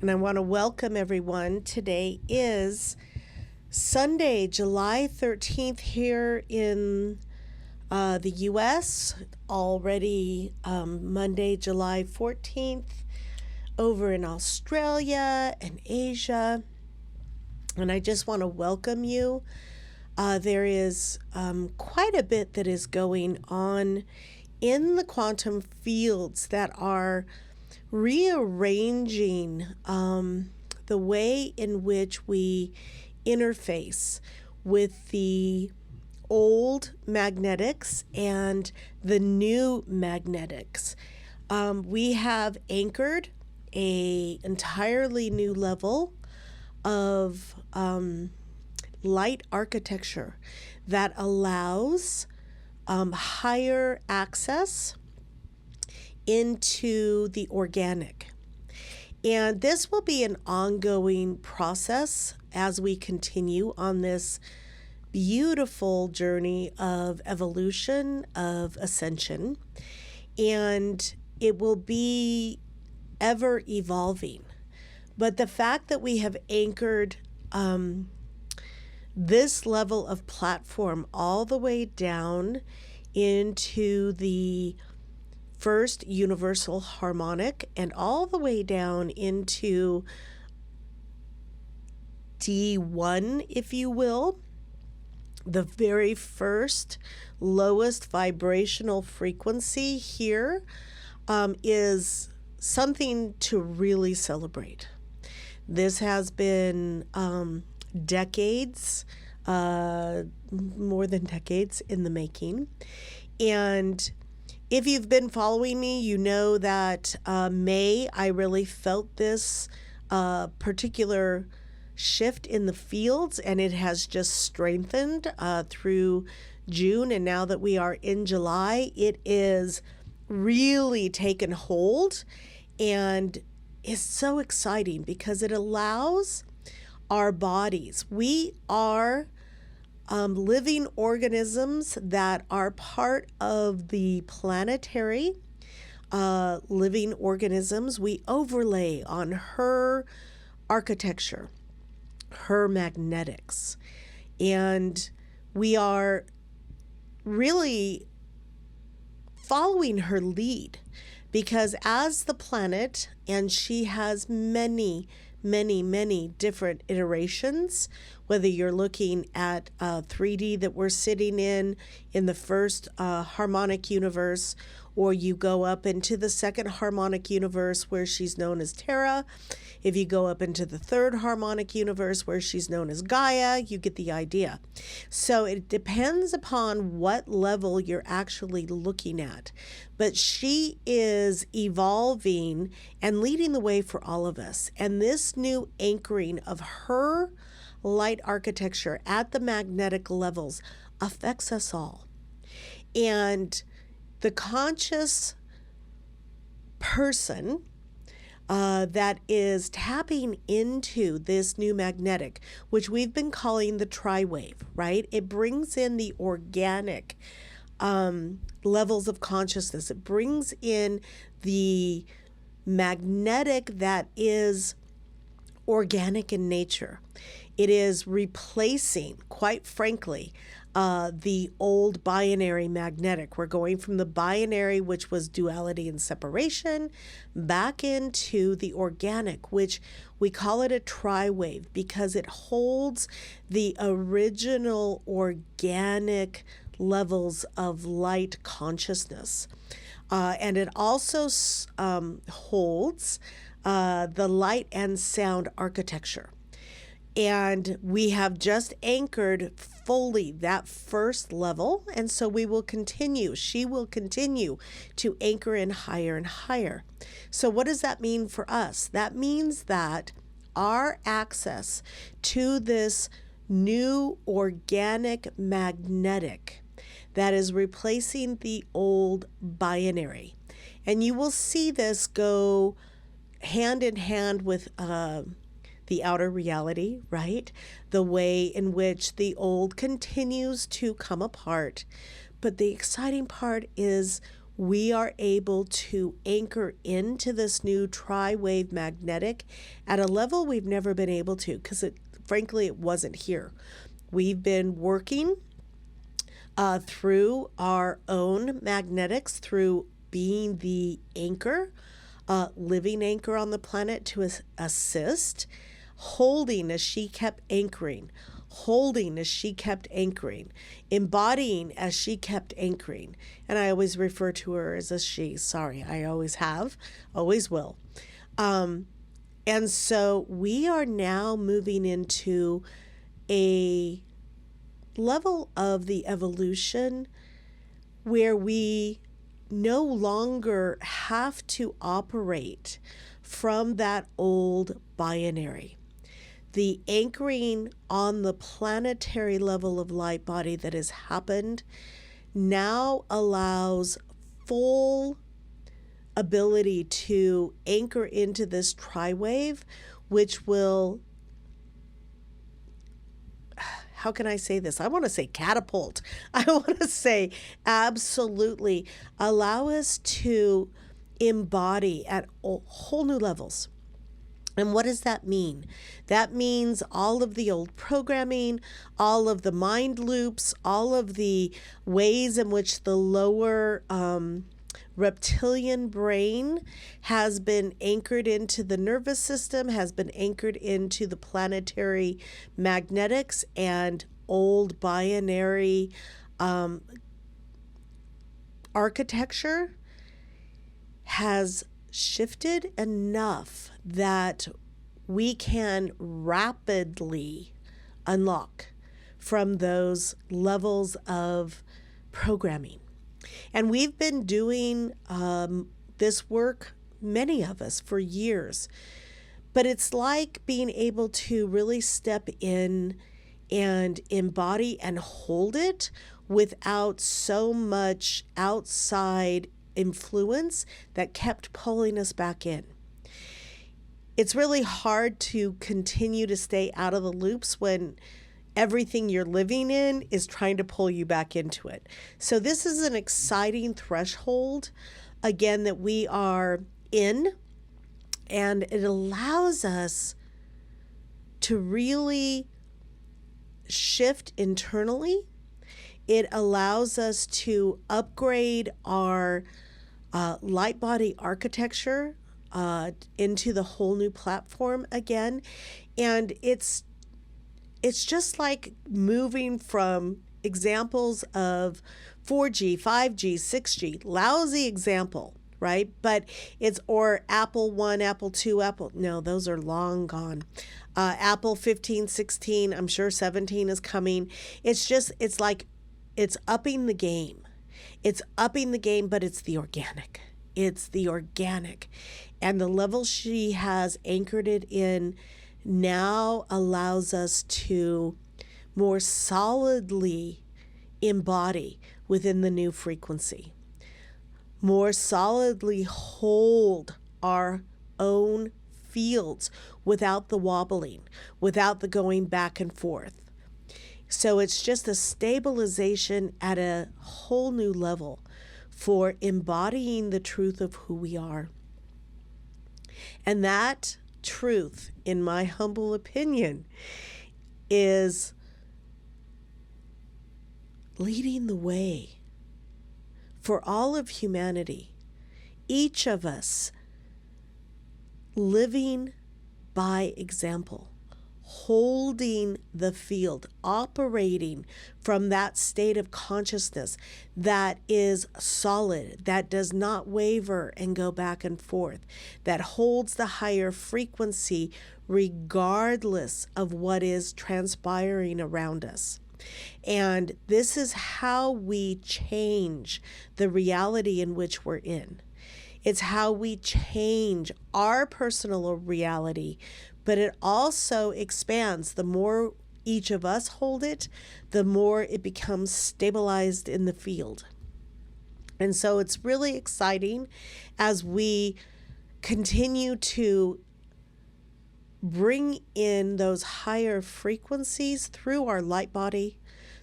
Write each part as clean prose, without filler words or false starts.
and I want to welcome everyone. Today is Sunday, July 13th here in the U.S., already Monday, July 14th over in Australia and Asia. And I just want to welcome you. There is quite a bit that is going on in the quantum fields that are rearranging the way in which we interface with the old magnetics and the new magnetics. We have anchored an entirely new level of light architecture that allows higher access into the organic. And this will be an ongoing process as we continue on this beautiful journey of evolution, of ascension, and it will be ever evolving. But the fact that we have anchored this level of platform all the way down into the first universal harmonic and all the way down into D1, if you will, the very first lowest vibrational frequency here, is something to really celebrate. This has been decades, more than decades in the making. And if you've been following me, you know that May, I really felt this particular shift in the fields, and it has just strengthened through June. And now that we are in July, it is really taken hold, and is so exciting because it allows our bodies. We are living organisms that are part of the planetary living organisms. We overlay on her architecture, her magnetics, and we are really following her lead, because as the planet, and she has many different iterations, whether you're looking at 3D that we're sitting in the first harmonic universe, or you go up into the second harmonic universe where she's known as Terra. If you go up into the third harmonic universe where she's known as Gaia, you get the idea. So it depends upon what level you're actually looking at. But she is evolving and leading the way for all of us. And this new anchoring of her light architecture at the magnetic levels affects us all. And the conscious person that is tapping into this new magnetic, which we've been calling the Triwave, right? It brings in the organic levels of consciousness. It brings in the magnetic that is organic in nature. It is replacing, quite frankly, the old binary magnetic. We're going from the binary, which was duality and separation, back into the organic, which we call it a triwave because it holds the original organic levels of light consciousness. And it also holds the light and sound architecture. And we have just anchored fully that first level. And so we will continue. She will continue to anchor in higher and higher. So what does that mean for us? That means that our access to this new organic magnetic that is replacing the old binary. And you will see this go hand in hand with the outer reality, right? The way in which the old continues to come apart. But the exciting part is we are able to anchor into this new Triwave magnetic at a level we've never been able to, because frankly, it wasn't here. We've been working through our own magnetics, through being the anchor, living anchor on the planet to assist, holding as she kept anchoring, holding as she kept anchoring, embodying as she kept anchoring. And I always refer to her as a she. Sorry, I always have, always will. And so we are now moving into a level of the evolution where we no longer have to operate from that old binary. The anchoring on the planetary level of light body that has happened now allows full ability to anchor into this Triwave, which will, how can I say this? I want to say catapult. I want to say absolutely allow us to embody at whole new levels. And what does that mean? That means all of the old programming, all of the mind loops, all of the ways in which the lower reptilian brain has been anchored into the nervous system, has been anchored into the planetary magnetics and old binary architecture has shifted enough that we can rapidly unlock from those levels of programming. And we've been doing this work, many of us, for years. But it's like being able to really step in and embody and hold it without so much outside influence that kept pulling us back in. It's really hard to continue to stay out of the loops when everything you're living in is trying to pull you back into it. So this is an exciting threshold, again, that we are in, and it allows us to really shift internally. It allows us to upgrade our light body architecture into the whole new platform again. And it's just like moving from examples of 4G, 5G, 6G, lousy example, right? But it's, or Apple 1, Apple 2, no, those are long gone. Apple 15, 16, I'm sure 17 is coming. It's like, it's upping the game. It's upping the game, but it's the organic. It's the organic. And the level she has anchored it in now allows us to more solidly embody within the new frequency, more solidly hold our own fields without the wobbling, without the going back and forth. So it's just a stabilization at a whole new level for embodying the truth of who we are. And that truth, in my humble opinion, is leading the way for all of humanity, each of us living by example, holding the field, operating from that state of consciousness that is solid, that does not waver and go back and forth, that holds the higher frequency regardless of what is transpiring around us. And this is how we change the reality in which we're in. It's how we change our personal reality, but it also expands. The more each of us hold it, the more it becomes stabilized in the field. And so it's really exciting as we continue to bring in those higher frequencies through our light body,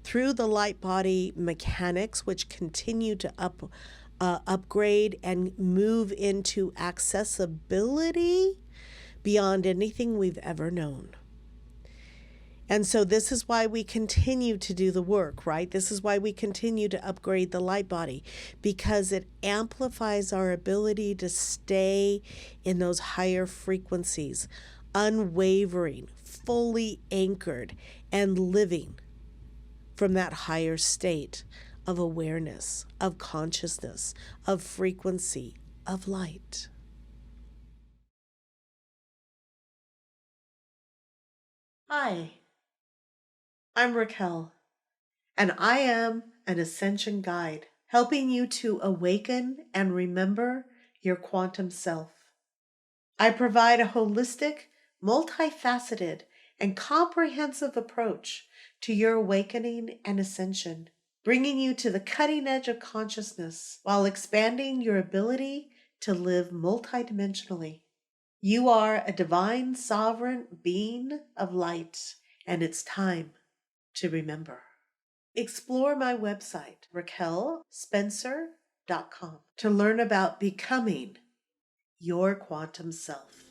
through the light body mechanics, which continue to upgrade and move into accessibility beyond anything we've ever known. And so this is why we continue to do the work, right? This is why we continue to upgrade the light body, because it amplifies our ability to stay in those higher frequencies, unwavering, fully anchored, and living from that higher state of awareness, of consciousness, of frequency, of light. Hi, I'm Raquel, and I am an ascension guide, helping you to awaken and remember your quantum self. I provide a holistic, multifaceted, and comprehensive approach to your awakening and ascension, bringing you to the cutting edge of consciousness while expanding your ability to live multidimensionally. You are a divine, sovereign being of light, and it's time to remember. Explore my website, raquelspencer.com, to learn about becoming your quantum self.